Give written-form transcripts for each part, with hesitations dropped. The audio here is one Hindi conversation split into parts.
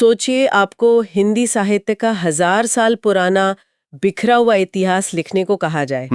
सोचिए आपको हिंदी साहित्य का 1000 साल पुराना बिखरा हुआ इतिहास लिखने को कहा जाए।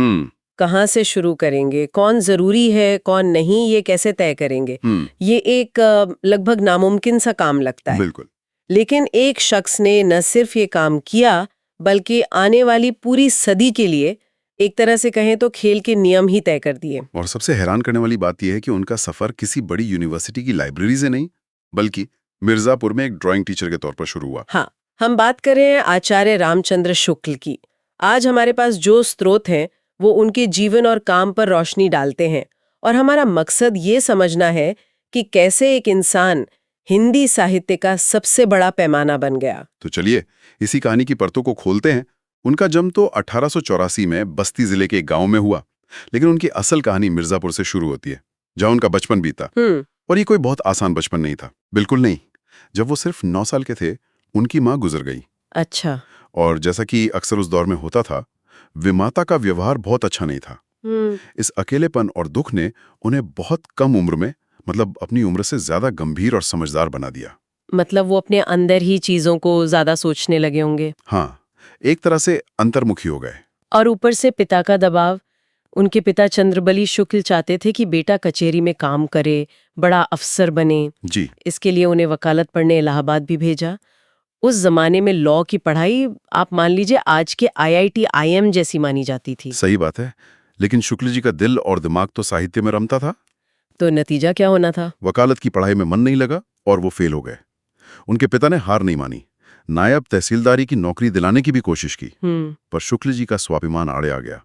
कहाँ से शुरू करेंगे, कौन जरूरी है कौन नहीं, ये कैसे तय करेंगे। ये एक लगभग नामुमकिन सा काम लगता है। बिल्कुल। लेकिन एक शख्स ने न सिर्फ ये काम किया बल्कि आने वाली पूरी सदी के लिए एक तरह से कहें तो खेल के नियम ही तय कर दिए। और सबसे हैरान करने वाली बात यह है कि उनका सफर किसी बड़ी यूनिवर्सिटी की लाइब्रेरी से नहीं बल्कि मिर्जापुर में एक ड्राइंग टीचर के तौर पर शुरू हुआ। हाँ, हम बात करें आचार्य रामचंद्र शुक्ल की। आज हमारे पास जो स्रोत हैं वो उनके जीवन और काम पर रोशनी डालते हैं और हमारा मकसद ये समझना है कि कैसे एक इंसान हिंदी साहित्य का सबसे बड़ा पैमाना बन गया। तो चलिए इसी कहानी की परतों को खोलते हैं। उनका जन्म तो 1884 में बस्ती जिले के एक गांव में हुआ, लेकिन उनकी असल कहानी मिर्जापुर से शुरू होती है, जहां उनका बचपन बीता। और ये कोई बहुत आसान बचपन नहीं था, बिल्कुल नहीं। जब वो सिर्फ 9 साल के थे, उनकी माँ गुजर गई। अच्छा। और जैसा कि अक्सर उस दौर में होता था, विमाता का व्यवहार बहुत अच्छा नहीं था। इस अकेलेपन और दुख ने उन्हें बहुत कम उम्र में, मतलब अपनी उम्र से ज्यादा गंभीर और समझदार बना दिया। मतलब वो अपने अंदर ही चीजों को ज्यादा सोचने लगे होंगे। हाँ, एक तरह से अंतर्मुखी हो गए। और ऊपर से पिता का दबाव। उनके पिता चंद्रबली शुक्ल चाहते थे कि बेटा कचहरी में काम करे, बड़ा अफसर बने। जी। इसके लिए उन्हें वकालत पढ़ने इलाहाबाद भी भेजा। उस जमाने में लॉ की पढ़ाई आप मान लीजिए आज के IIT IM जैसी मानी जाती थी। सही बात है, लेकिन शुक्ल जी का दिल और दिमाग तो साहित्य में रमता था। तो नतीजा क्या होना था? वकालत की पढ़ाई में मन नहीं लगा और वो फेल हो गए। उनके पिता ने हार नहीं मानी, नायब तहसीलदारी की नौकरी दिलाने की भी कोशिश की, पर शुक्ल जी का स्वाभिमान आड़े आ गया।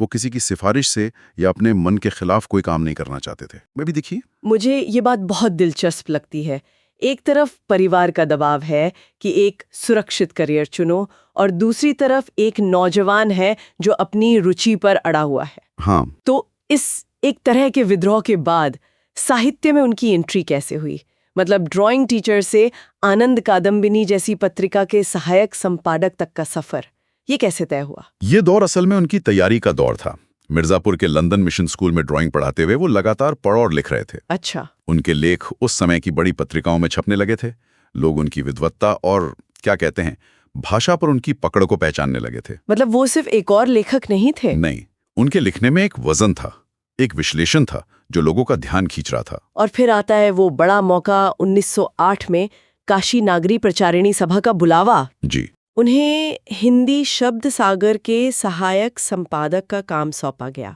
वो किसी की सिफारिश से या अपने मन के खिलाफ कोई काम नहीं करना चाहते थे। मैं भी देखिए, मुझे ये बात बहुत दिलचस्प लगती है। एक तरफ परिवार का दबाव है कि एक सुरक्षित करियर चुनो और दूसरी तरफ एक नौजवान है जो अपनी रुचि पर अड़ा हुआ है। हाँ। तो इस एक तरह के विद्रोह के बाद साहित्य में उनकी एंट्री कैसे हुई? मतलब ड्राइंग टीचर से आनंद कादम्बिनी जैसी पत्रिका के सहायक संपादक तक का सफर, ये कैसे तय हुआ? ये दौर असल में उनकी तैयारी का दौर था। मिर्जापुर के लंदन मिशन स्कूल में ड्राइंग पढ़ाते हुए वो लगातार पढ़ और लिख रहे थे। अच्छा। उनके लेख उस समय की बड़ी पत्रिकाओं में छपने लगे थे। लोग उनकी विद्वत्ता और क्या कहते हैं, भाषा पर उनकी पकड़ को पहचानने लगे थे। मतलब वो सिर्फ एक और लेखक नहीं थे? नहीं, उनके लिखने में एक वजन था, एक विश्लेषण था जो लोगों का ध्यान खींच रहा था। और फिर आता है वो बड़ा मौका 1908 में काशी नागरी प्रचारिणी सभा का बुलावा। जी। उन्हें हिंदी शब्द सागर के सहायक संपादक का काम सौंपा गया।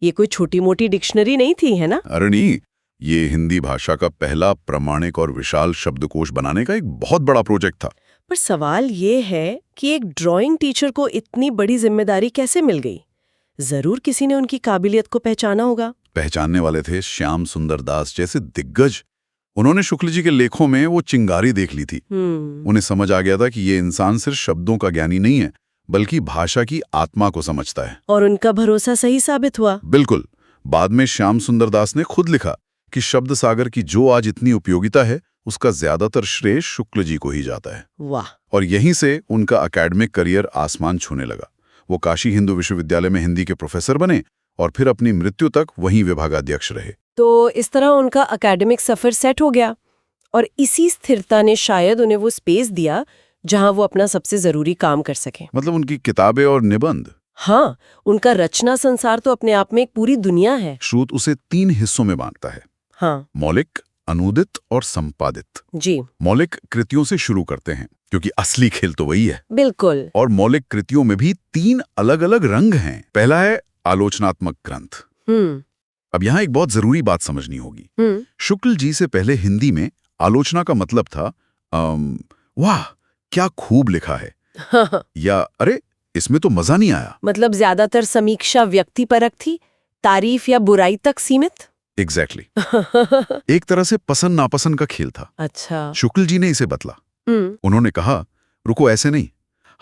ये कोई छोटी मोटी डिक्शनरी नहीं थी, है ना? अरे नहीं, ये हिंदी भाषा का पहला प्रामाणिक और विशाल शब्दकोश बनाने का एक बहुत बड़ा प्रोजेक्ट था। पर सवाल ये है कि एक ड्राइंग टीचर को इतनी बड़ी जिम्मेदारी कैसे मिल गई? जरूर किसी ने उनकी काबिलियत को पहचाना होगा। पहचानने वाले थे श्याम सुंदर दास जैसे दिग्गज। उन्होंने शुक्ल जी के लेखों में वो चिंगारी देख ली थी। उन्हें समझ आ गया था कि ये इंसान सिर्फ शब्दों का ज्ञानी नहीं है, बल्कि भाषा की आत्मा को समझता है। और उनका भरोसा सही साबित हुआ। बिल्कुल। बाद में श्याम सुंदर दास ने खुद लिखा कि शब्द सागर की जो आज इतनी उपयोगिता है, उसका ज्यादातर श्रेय शुक्ल जी को ही जाता है। वाह। और यहीं से उनका एकेडमिक करियर आसमान छूने लगा। वो काशी हिंदू विश्वविद्यालय में हिंदी के प्रोफेसर बने और फिर अपनी मृत्यु तक वहीं विभागाध्यक्ष रहे। तो इस तरह उनका एकेडमिक सफर सेट हो गया और इसी स्थिरता ने शायद उन्हें वो स्पेस दिया जहां वो अपना सबसे जरूरी काम कर सके। मतलब उनकी किताबें और निबंध। हाँ, उनका रचना संसार तो अपने आप में एक पूरी दुनिया है। श्रोत उसे 3 हिस्सों में बांटता है। हाँ। मौलिक, अनूदित और संपादित। जी। मौलिक कृतियों से शुरू करते हैं क्योंकि असली खेल तो वही है। बिल्कुल। और मौलिक कृतियों में भी 3 अलग-अलग रंग हैं। पहला है आलोचनात्मक ग्रंथ। अब यहाँ एक बहुत जरूरी बात समझनी होगी। शुक्ल जी से पहले हिंदी में आलोचना का मतलब था वाह क्या खूब लिखा है या अरे इसमें तो मजा नहीं आया। मतलब ज्यादातर समीक्षा व्यक्तिपरक थी, तारीफ या बुराई तक सीमित। एग्जैक्टली। एक तरह से पसंद नापसंद का खेल था। अच्छा। शुक्ल जी ने इसे बदला। उन्होंने कहा रुको, ऐसे नहीं,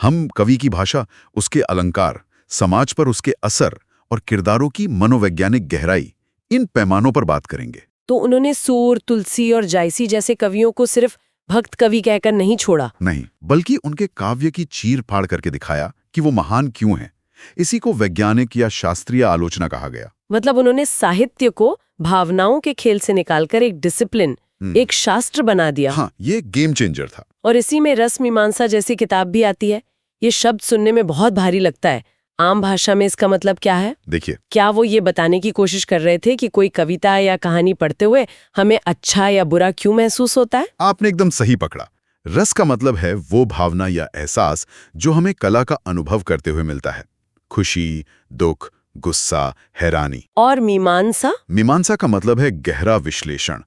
हम कवि की भाषा, उसके अलंकार, समाज पर उसके असर और किरदारों की मनोवैज्ञानिक गहराई, इन पैमानों पर बात करेंगे। तो उन्होंने सूर, तुलसी और जायसी जैसे कवियों को सिर्फ भक्त कवि कहकर नहीं छोड़ा। नहीं, बल्कि उनके काव्य की चीर फाड़ करके दिखाया कि वो महान क्यों हैं। इसी को वैज्ञानिक या शास्त्रीय आलोचना कहा गया। मतलब उन्होंने साहित्य को भावनाओं के खेल से निकालकर एक डिसिप्लिन एक शास्त्र बना दिया। हाँ, ये गेम चेंजर था। और इसी में रस मीमांसा जैसी किताब भी आती है। ये शब्द सुनने में बहुत भारी लगता है। आम भाषा में इसका मतलब क्या है? देखिए, क्या वो ये बताने की कोशिश कर रहे थे कि कोई कविता या कहानी पढ़ते हुए हमें अच्छा या बुरा क्यों महसूस होता है? आपने एकदम सही पकड़ा। रस का मतलब है वो भावना या एहसास जो हमें कला का अनुभव करते हुए मिलता है। खुशी, दुख, गुस्सा, हैरानी। और मीमांसा? मीमांसा का मतलब है गहरा विश्लेषण।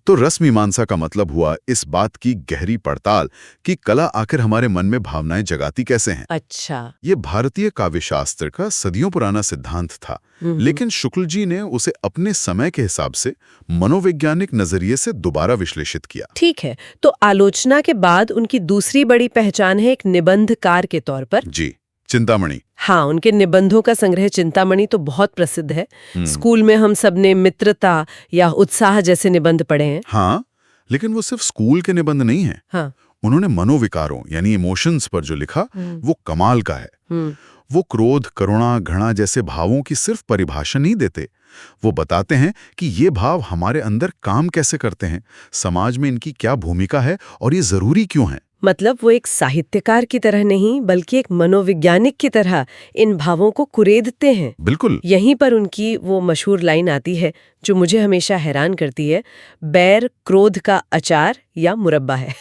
तो रस मीमांसा का मतलब हुआ इस बात की गहरी पड़ताल कि कला आखिर हमारे मन में भावनाएं जगाती कैसे हैं। अच्छा। ये भारतीय काव्यशास्त्र का सदियों पुराना सिद्धांत था, लेकिन शुक्ल जी ने उसे अपने समय के हिसाब से मनोवैज्ञानिक नजरिए से दोबारा विश्लेषित किया। ठीक है, तो आलोचना के बाद उनकी दूसरी बड़ी पहचान है एक निबंधकार के तौर पर। जी, चिंतामणि। हाँ, उनके निबंधों का संग्रह चिंतामणि तो बहुत प्रसिद्ध है। स्कूल में हम सबने मित्रता या उत्साह जैसे निबंध पढ़े हैं। हाँ, लेकिन वो सिर्फ स्कूल के निबंध नहीं है। हाँ। उन्होंने मनोविकारों यानी इमोशंस पर जो लिखा वो कमाल का है। वो क्रोध, करुणा, घृणा जैसे भावों की सिर्फ परिभाषा नहीं देते, वो बताते हैं कि ये भाव हमारे अंदर काम कैसे करते हैं, समाज में इनकी क्या भूमिका है और ये जरूरी क्यों है। मतलब वो एक साहित्यकार की तरह नहीं बल्कि एक मनोवैज्ञानिक की तरह इन भावों को कुरेदते हैं। बिल्कुल। यहीं पर उनकी वो मशहूर लाइन आती है जो मुझे हमेशा हैरान करती है, बैर क्रोध का अचार या मुरब्बा है।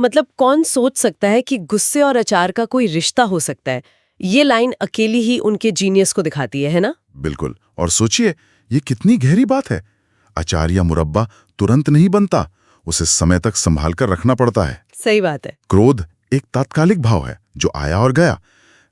मतलब कौन सोच सकता है कि गुस्से और अचार का कोई रिश्ता हो सकता है? ये लाइन अकेली ही उनके जीनियस को दिखाती है ना? बिल्कुल। और सोचिए, ये कितनी गहरी बात है। अचार या मुरब्बा तुरंत नहीं बनता, उसे समय तक संभाल कर रखना पड़ता है। सही बात है। क्रोध एक तात्कालिक भाव है जो आया और गया,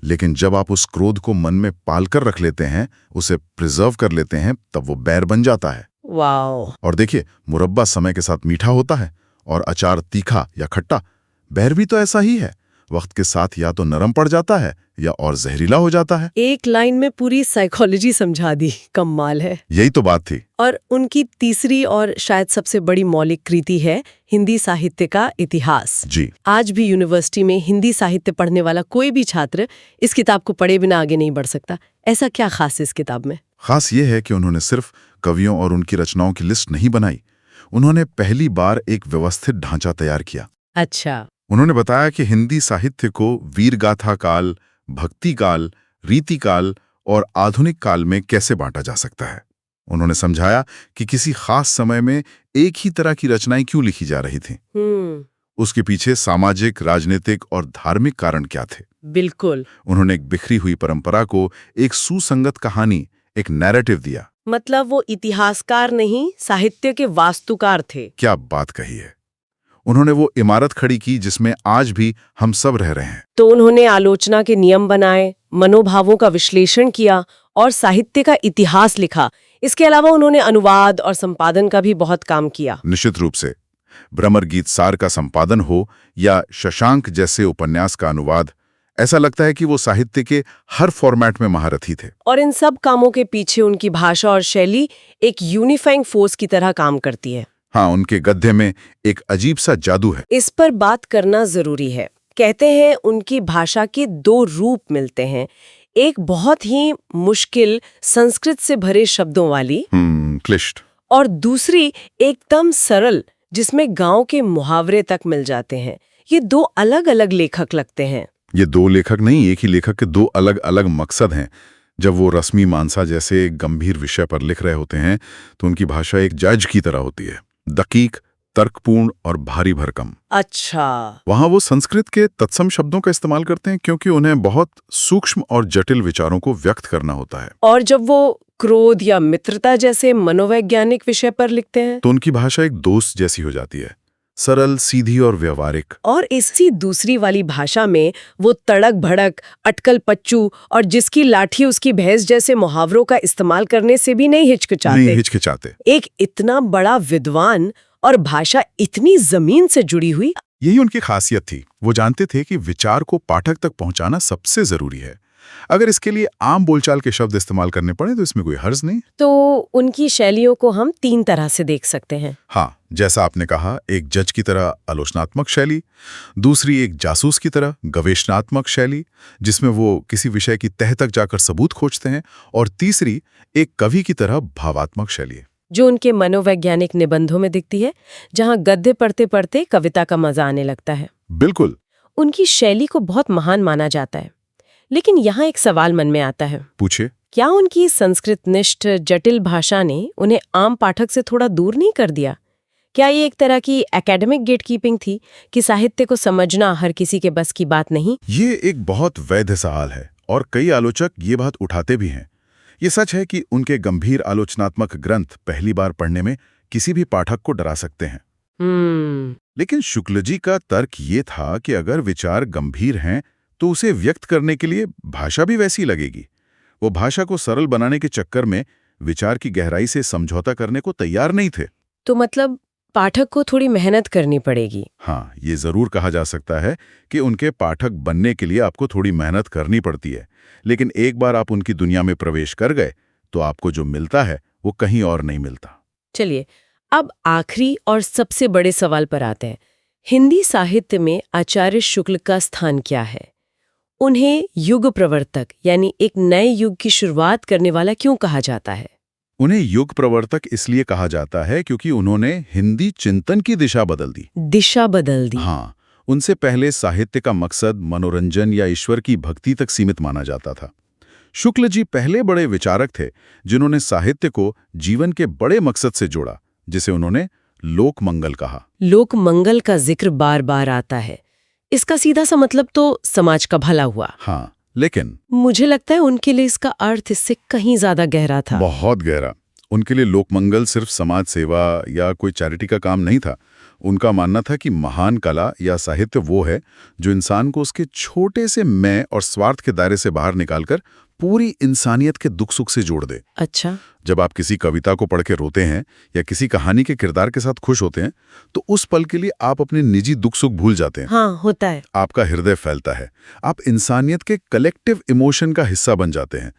लेकिन जब आप उस क्रोध को मन में पाल कर रख लेते हैं, उसे प्रिजर्व कर लेते हैं, तब वो बैर बन जाता है। वाओ। और देखिए, मुरब्बा समय के साथ मीठा होता है और अचार तीखा या खट्टा। बैर भी तो ऐसा ही है, वक्त के साथ या तो नरम पड़ जाता है या और जहरीला हो जाता है। एक लाइन में पूरी साइकोलॉजी समझा दी, कमाल है। यही तो बात थी। और उनकी तीसरी और शायद सबसे बड़ी मौलिक कृति है हिंदी साहित्य का इतिहास। जी। आज भी यूनिवर्सिटी में हिंदी साहित्य पढ़ने वाला कोई भी छात्र इस किताब को पढ़े बिना आगे नहीं बढ़ सकता। ऐसा क्या खास है इस किताब में? खास ये है कि उन्होंने सिर्फ कवियों और उनकी रचनाओं की लिस्ट नहीं बनाई, उन्होंने पहली बार एक व्यवस्थित ढांचा तैयार किया। अच्छा। उन्होंने बताया कि हिंदी साहित्य को वीरगाथा काल, भक्ति काल, रीति काल और आधुनिक काल में कैसे बांटा जा सकता है। उन्होंने समझाया कि किसी खास समय में एक ही तरह की रचनाएं क्यों लिखी जा रही थीं। उसके पीछे सामाजिक, राजनीतिक और धार्मिक कारण क्या थे। बिल्कुल। उन्होंने एक बिखरी हुई परंपरा को एक सुसंगत कहानी, एक नैरेटिव दिया। मतलब वो इतिहासकार नहीं, साहित्य के वास्तुकार थे। क्या बात कही है। उन्होंने वो इमारत खड़ी की जिसमें आज भी हम सब रह रहे हैं। तो उन्होंने आलोचना के नियम बनाए, मनोभावों का विश्लेषण किया और साहित्य का इतिहास लिखा। इसके अलावा उन्होंने अनुवाद और संपादन का भी बहुत काम किया। निश्चित रूप से। भ्रमर गीत सार का संपादन हो या शशांक जैसे उपन्यास का अनुवाद, ऐसा लगता है कि वो साहित्य के हर फॉर्मेट में महारथी थे। और इन सब कामों के पीछे उनकी भाषा और शैली एक यूनिफाइंग फोर्स की तरह काम करती है। हाँ, उनके गद्य में एक अजीब सा जादू है। इस पर बात करना जरूरी है। कहते हैं उनकी भाषा के दो रूप मिलते हैं, एक बहुत ही मुश्किल संस्कृत से भरे शब्दों वाली क्लिष्ट, और दूसरी एकदम सरल जिसमें गांव के मुहावरे तक मिल जाते हैं। ये दो अलग अलग लेखक लगते हैं। ये दो लेखक नहीं, एक ही लेखक के दो अलग अलग मकसद हैं। जब वो रश्मि मानसा जैसे गंभीर विषय पर लिख रहे होते हैं तो उनकी भाषा एक जज की तरह होती है, दकीक, तर्कपूर्ण और भारी भरकम। अच्छा। वहां वो संस्कृत के तत्सम शब्दों का इस्तेमाल करते हैं क्योंकि उन्हें बहुत सूक्ष्म और जटिल विचारों को व्यक्त करना होता है। और जब वो क्रोध या मित्रता जैसे मनोवैज्ञानिक विषय पर लिखते हैं तो उनकी भाषा एक दोस्त जैसी हो जाती है, सरल, सीधी और व्यवहारिक। और इसी दूसरी वाली भाषा में वो तड़क भड़क, अटकल पच्चू और जिसकी लाठी उसकी भैंस जैसे मुहावरों का इस्तेमाल करने से भी नहीं हिचकिचाते। एक इतना बड़ा विद्वान और भाषा इतनी जमीन से जुड़ी हुई। यही उनकी खासियत थी। वो जानते थे कि विचार को पाठक तक पहुंचाना सबसे जरूरी है। अगर इसके लिए आम बोलचाल के शब्द इस्तेमाल करने पड़े तो इसमें कोई हर्ज नहीं। तो उनकी शैलियों को हम तीन तरह से देख सकते हैं। हाँ, जैसा आपने कहा, एक जज की तरह आलोचनात्मक शैली, दूसरी एक जासूस की तरह गवेषणात्मक शैली जिसमें वो किसी विषय की तह तक जाकर सबूत खोजते हैं, और तीसरी एक कवि की तरह भावात्मक शैली। जो उनके मनोवैज्ञानिक निबंधों में दिखती है, जहां गद्य पढ़ते पढ़ते कविता का मजा आने लगता है। बिल्कुल। उनकी शैली को बहुत महान माना जाता है। लेकिन यहाँ एक सवाल मन में आता है। पूछे। क्या उनकी संस्कृतनिष्ठ जटिल भाषा ने उन्हें आम पाठक से थोड़ा दूर नहीं कर दिया? क्या ये एक तरह की एकेडमिक गेटकीपिंग थी कि साहित्य को समझना हर किसी के बस की बात नहीं? ये एक बहुत वैध सवाल है और कई आलोचक ये बात उठाते भी हैं। ये सच है कि उनके गंभीर आलोचनात्मक ग्रंथ पहली बार पढ़ने में किसी भी पाठक को डरा सकते हैं। लेकिन शुक्ल जी का तर्क ये था कि अगर विचार गंभीर हैं तो उसे व्यक्त करने के लिए भाषा भी वैसी लगेगी। वो भाषा को सरल बनाने के चक्कर में विचार की गहराई से समझौता करने को तैयार नहीं थे। तो मतलब पाठक को थोड़ी मेहनत करनी पड़ेगी। हाँ, ये जरूर कहा जा सकता है कि उनके पाठक बनने के लिए आपको थोड़ी मेहनत करनी पड़ती है, लेकिन एक बार आप उनकी दुनिया में प्रवेश कर गए तो आपको जो मिलता है वो कहीं और नहीं मिलता। चलिए, अब आखिरी और सबसे बड़े सवाल पर आते हैं। हिंदी साहित्य में आचार्य शुक्ल का स्थान क्या है? उन्हें युग प्रवर्तक यानी एक नए युग की शुरुआत करने वाला क्यों कहा जाता है? उन्हें युग प्रवर्तक इसलिए कहा जाता है क्योंकि उन्होंने हिंदी चिंतन की दिशा बदल दी। दिशा बदल दी। हाँ, उनसे पहले साहित्य का मकसद मनोरंजन या ईश्वर की भक्ति तक सीमित माना जाता था। शुक्ल जी पहले बड़े विचारक थे जिन्होंने साहित्य को जीवन के बड़े मकसद से जोड़ा, जिसे उन्होंने लोक मंगल कहा। लोक मंगल का जिक्र बार बार आता है। इसका सीधा सा मतलब तो समाज का भला हुआ। हाँ, लेकिन मुझे लगता है उनके लिए इसका अर्थ इससे कहीं ज्यादा गहरा था। बहुत गहरा। उनके लिए लोकमंगल सिर्फ समाज सेवा या कोई चैरिटी का काम नहीं था। उनका मानना था कि महान कला या साहित्य वो है जो इंसान को उसके छोटे से मैं और स्वार्थ के दायरे से बाहर निकालकर पूरी इंसानियत के दुख सुख से जोड़ दे। अच्छा। जब आप किसी कविता को पढ़ के रोते हैं या किसी कहानी के किरदार के साथ खुश होते हैं तो उस पल के लिए आप अपने निजी दुख सुख भूल जाते हैं। हाँ, होता है। आपका हृदय फैलता है, आप इंसानियत के कलेक्टिव इमोशन का हिस्सा बन जाते हैं।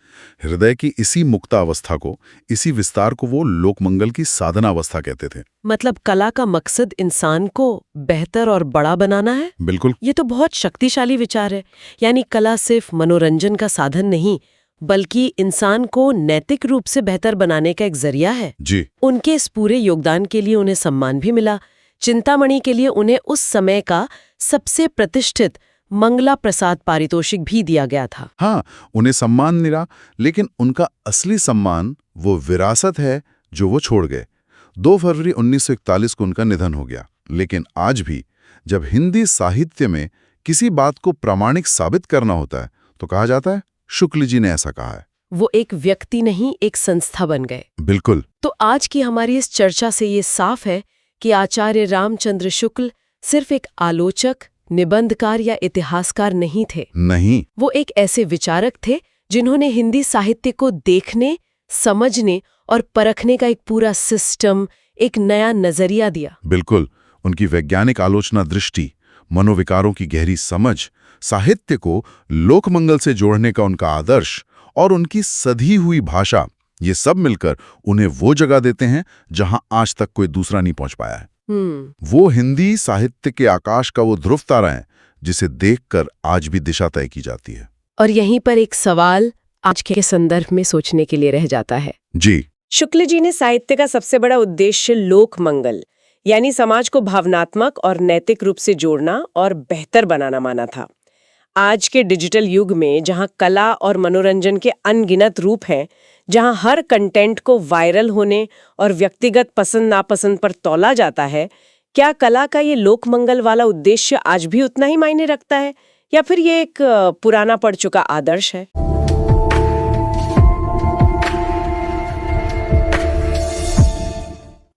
हृदय की इसी मुक्ता अवस्था को, इसी विस्तार को वो लोकमंगल की साधना अवस्था कहते थे। मतलब कला का मकसद इंसान को बेहतर और बड़ा बनाना है? बिल्कुल। ये तो बहुत शक्तिशाली विचार है। यानी कला सिर्फ मनोरंजन का साधन नहीं, बल्कि इंसान को नैतिक रूप से बेहतर बनाने का एक जरिया है। जी। उनके इस पूरे योगदान के लिए उन्हें सम्मान भी मिला। चिंतामणि के लिए उन्हें उस समय का सबसे प्रतिष्ठित मंगला प्रसाद पारितोषिक भी दिया गया था। हाँ, उन्हें सम्मान मिला, लेकिन उनका असली सम्मान वो विरासत है जो वो छोड़ गए। 2 फरवरी 1941 को उनका निधन हो गया। लेकिन आज भी जब हिंदी साहित्य में किसी बात को प्रामाणिक साबित करना होता है तो कहा जाता है शुक्ल जी ने ऐसा कहा है। वो एक व्यक्ति नहीं, एक संस्था बन गए। बिल्कुल। तो आज की हमारी इस चर्चा से ये साफ है कि आचार्य रामचंद्र शुक्ल सिर्फ एक आलोचक, निबंधकार या इतिहासकार नहीं थे। नहीं, वो एक ऐसे विचारक थे जिन्होंने हिंदी साहित्य को देखने, समझने और परखने का एक पूरा सिस्टम, एक नया नजरिया दिया। बिल्कुल। उनकी वैज्ञानिक आलोचना दृष्टि, मनोविकारों की गहरी समझ, साहित्य को लोकमंगल से जोड़ने का उनका आदर्श और उनकी सधी हुई भाषा, ये सब मिलकर उन्हें वो जगह देते हैं जहां आज तक कोई दूसरा नहीं पहुंच पाया है। वो हिंदी साहित्य के आकाश का वो ध्रुव तारा है जिसे देखकर आज भी दिशा तय की जाती है। और यहीं पर एक सवाल आज के संदर्भ में सोचने के लिए रह जाता है। जी। शुक्ल जी ने साहित्य का सबसे बड़ा उद्देश्य लोक मंगल यानी समाज को भावनात्मक और नैतिक रूप से जोड़ना और बेहतर बनाना माना था। आज के डिजिटल युग में जहां कला और मनोरंजन के अनगिनत रूप हैं, जहां हर कंटेंट को वायरल होने और व्यक्तिगत पसंद नापसंद पर तौला जाता है, क्या कला का ये लोकमंगल वाला उद्देश्य आज भी उतना ही मायने रखता है या फिर ये एक पुराना पड़ चुका आदर्श है?